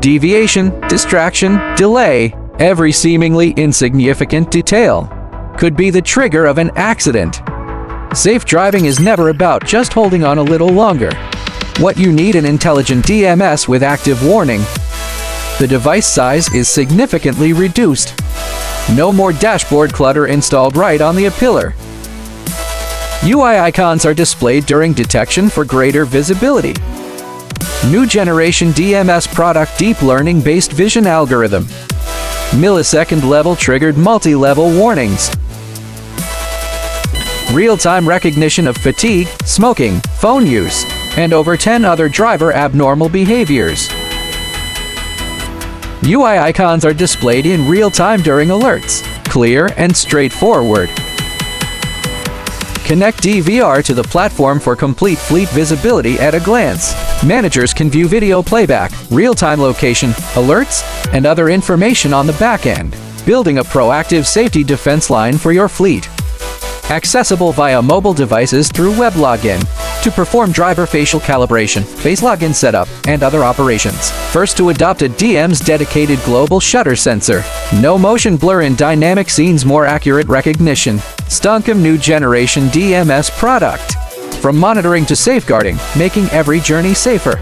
Deviation, distraction, delay, every seemingly insignificant detail could be the trigger of an accident. Safe driving is never about just holding on a little longer. What you need: an intelligent DMS with active warning. The device size is significantly reduced. No more dashboard clutter installed right on the pillar. UI icons are displayed during detection for greater visibility. New generation DMS product: deep learning-based vision algorithm. Millisecond-level triggered multi-level warnings. Real-time recognition of fatigue, smoking, phone use, and over 10 other driver abnormal behaviors. UI icons are displayed in real time during alerts. Clear and straightforward. Connect DVR to the platform for complete fleet visibility at a glance. Managers can view video playback, real-time location, alerts, and other information on the back end, building a proactive safety defense line for your fleet. Accessible via mobile devices through web login to perform driver facial calibration, face login setup, and other operations. First to adopt a DMS dedicated global shutter sensor. No motion blur in dynamic scenes, more accurate recognition. STONKAM new generation DMS product. From monitoring to safeguarding, making every journey safer.